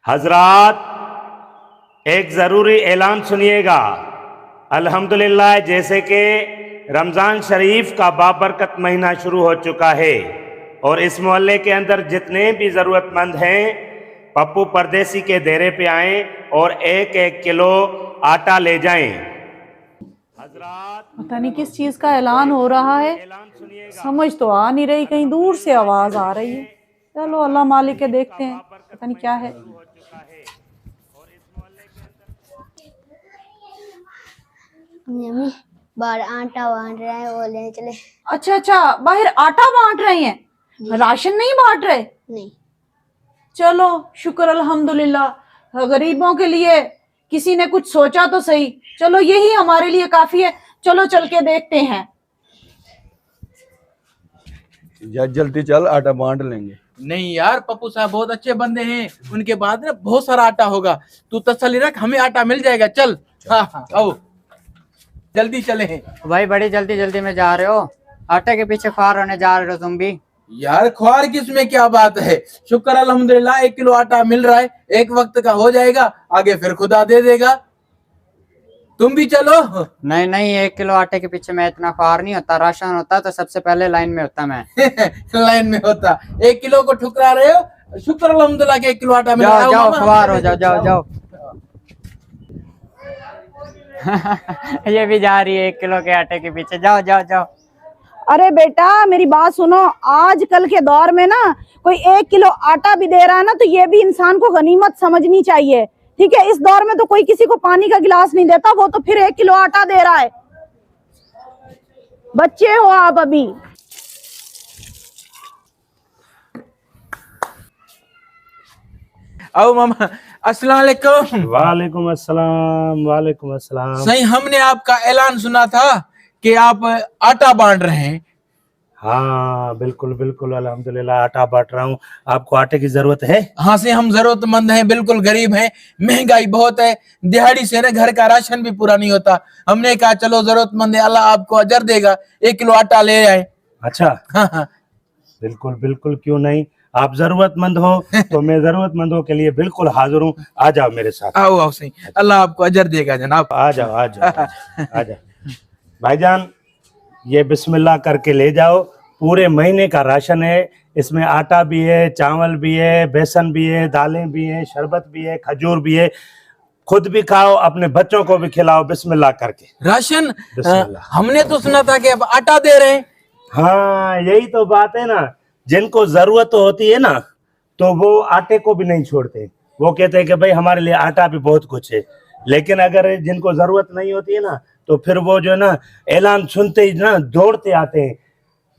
हजरात एक ज़रूरी ऐलान सुनिएगा। अल्हम्दुलिल्लाह जैसे कि रमज़ान शरीफ का बाबरकत महीना शुरू हो चुका है और इस मोहल्ले के अंदर जितने भी ज़रूरतमंद हैं पप्पू परदेसी के डेरे पे आएँ और 1-1 किलो आटा ले जाएं। हजरात पता नहीं किस चीज का ऐलान हो रहा है, ऐलान सुनिएगा। समझ तो आ नहीं रही, कहीं दूर से आवाज आ रही है। चलो अल्लाह मालिक है, देखते हैं पता नहीं क्या है। शुरू हो चुका है और इस मोहल्ले के अंदर मम्मी बाहर आटा बांट रहे हैं, वो लेने चले। अच्छा अच्छा, बाहर आटा बांट रहे हैं, राशन नहीं बांट रहे। नहीं, चलो शुक्र अल्हम्दुलिल्लाह, गरीबों के लिए किसी ने कुछ सोचा तो सही। चलो यही हमारे लिए काफी है, चलो चल के देखते हैं। जल्दी चल, आटा बांट लेंगे। नहीं यार, पप्पू साहब बहुत अच्छे बंदे हैं, उनके बाद ना बहुत सारा आटा होगा। तू तसल्ली रख, हमें आटा मिल जाएगा। चल हाँ हाँ आओ, जल्दी चले हैं। भाई बड़ी जल्दी जल्दी में जा रहे हो, आटे के पीछे ख्वार होने जा रहे हो तुम भी। यार ख्वार किसमें क्या बात है, शुक्र अल्हम्दुलिल्लाह 1 किलो आटा मिल रहा है, एक वक्त का हो जाएगा, आगे फिर खुदा दे देगा। तुम भी चलो। नहीं नहीं, 1 किलो आटे के पीछे मैं इतना ख्वार नहीं होता। राशन होता तो सबसे पहले लाइन में होता मैं। लाइन में होता, 1 किलो को ठुकरा रहे हो। शुक्र अल्हम्दुलिल्लाह के 1 किलो आटा मिल रहा है। जाओ जाओ, ख्वार हो जाओ, जाओ जाओ। ये भी जा रही है 1 किलो के आटे के पीछे, जाओ जाओ जाओ। अरे बेटा मेरी बात सुनो, आजकल के दौर में ना कोई 1 किलो आटा भी दे रहा है ना तो ये भी इंसान को गनीमत समझनी चाहिए। ठीक है, इस दौर में तो कोई किसी को पानी का गिलास नहीं देता, वो तो फिर 1 किलो आटा दे रहा है। बच्चे हो आप अभी। आओ मामा, अस्सलाम वालेकुम। वालेकुम अस्सलाम। वालेकुम अस्सलाम। सही, हमने आपका ऐलान सुना था कि आप आटा बांट रहे हैं। हाँ बिल्कुल बिल्कुल, अल्हम्दुलिल्लाह आटा बांट रहा हूँ। आपको आटे की जरूरत है? हाँ से हम जरूरतमंद हैं, बिल्कुल गरीब हैं, महंगाई बहुत है, दिहाड़ी से ना घर का राशन भी पूरा नहीं होता। हमने कहा चलो जरूरतमंद है, अल्लाह आपको अजर देगा, 1 किलो आटा ले आए। अच्छा हाँ हाँ बिल्कुल बिल्कुल, क्यों नहीं। आप जरूरतमंद हो तो मैं जरूरतमंदों के लिए बिल्कुल हाजिर हूँ। आ जाओ मेरे साथ। आओ आओ सही, अल्लाह आपको अजर देगा जनाब। आ जाओ आ जाओ आ जाओ। भाईजान ये बिस्मिल्लाह करके ले जाओ, पूरे महीने का राशन है। इसमें आटा भी है, चावल भी है, बेसन भी है, दालें भी हैं, शरबत भी है, खजूर भी है। खुद भी खाओ, अपने बच्चों को भी खिलाओ बिस्मिल्लाह करके। राशन बिस्मिल्लाह। हमने तो सुना था कि अब आटा दे रहे हैं। हाँ यही तो बात है ना, जिनको जरूरत होती है ना तो वो आटे को भी नहीं छोड़ते। वो कहते हैं कि भाई हमारे लिए आटा भी बहुत कुछ है, लेकिन अगर जिनको जरूरत नहीं होती है ना तो फिर वो जो है ना ऐलान सुनते ही ना दौड़ते आते हैं।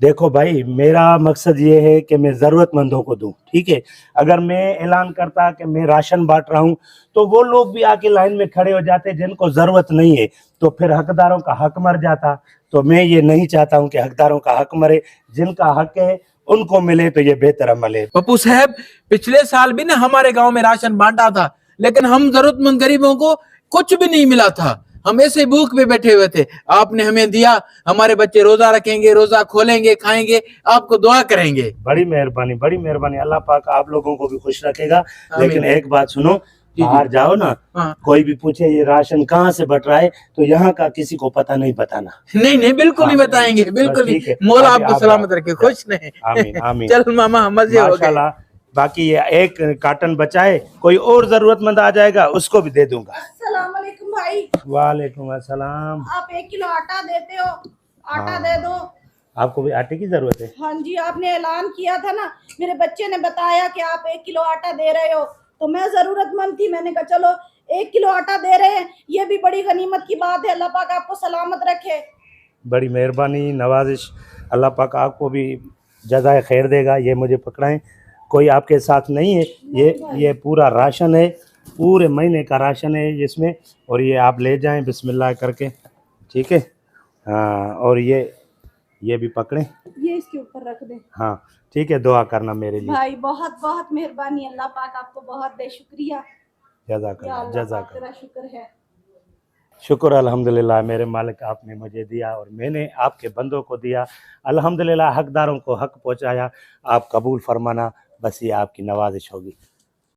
देखो भाई, मेरा मकसद ये है कि मैं ज़रूरतमंदों को दूं, ठीक है। अगर मैं ऐलान करता कि मैं राशन बांट रहा हूं तो वो लोग भी आके लाइन में खड़े हो जाते जिनको ज़रूरत नहीं है, तो फिर हकदारों का हक मर जाता। तो मैं ये नहीं चाहता हूं कि हकदारों का हक मरे, जिनका हक है उनको मिले तो ये बेहतर अमल है। पप्पू साहब, पिछले साल भी ना हमारे गांव में राशन बांटा था, लेकिन हम जरूरतमंद गरीबों को कुछ भी नहीं मिला था। हम ऐसे भूख पे बैठे हुए थे, आपने हमें दिया। हमारे बच्चे रोजा रखेंगे, रोजा खोलेंगे, खाएंगे, आपको दुआ करेंगे। बड़ी मेहरबानी, बड़ी मेहरबानी। अल्लाह पाक आप लोगों को भी खुश रखेगा। लेकिन एक बात सुनो, जी। बाहर जाओ ना, हाँ। कोई भी पूछे ये राशन कहाँ से बट रहा है तो यहाँ का किसी को पता नहीं बताना। नहीं नहीं, बिल्कुल नहीं बताएंगे, बिल्कुल ठीक है। नहीं। मौला अभी आपको आप सलामत जाओ। रखे, खुश रहे। आमीन आमीन। चल मामा, मजे हो गए। माशाल्लाह। बाकी ये एक कार्टन बचा है, कोई और जरूरतमंद आ जाएगा उसको भी दे दूंगा। अस्सलाम वालेकुम भाई। वालेकुम अस्सलाम। आप 1 किलो आटा देते हो, आटा हाँ। दे दो। आपको भी आटे की जरूरत है? हाँ जी, आपने ऐलान किया था ना, मेरे बच्चे ने बताया कि आप 1 किलो आटा दे रहे हो, तो मैं जरूरतमंद थी, मैंने कहा चलो 1 किलो आटा दे रहे हैं, ये भी बड़ी गनीमत की बात है। अल्लाह पाक आपको सलामत रखे। बड़ी मेहरबानी, नवाजिश। अल्लाह पाक आपको भी जज़ाए खैर देगा। ये मुझे पकड़ाएं, कोई आपके साथ नहीं है। ये पूरा राशन है, पूरे महीने का राशन है इसमें, और ये आप ले जाएं बिस्मिल्लाह करके, ठीक है। हाँ, और ये भी पकड़ें, ये इसके ऊपर रख दे। हाँ ठीक है। दुआ करना मेरे लिए। भाई बहुत बहुत मेहरबानी, अल्लाह पाक आपको बहुत दे, शुक्रिया। या जज़ाकल्लाह अल्लाह पाक जज़ाकल्लाह। तेरा शुक्र है। शुक्र अल्हम्दुलिल्लाह, मेरे मालिक आपने मुझे दिया और मैंने आपके बंदों को दिया। अल्हम्दुलिल्लाह, हकदारों को हक पहुँचाया। आप कबूल फरमाना, बस ये आपकी नवाजिश होगी।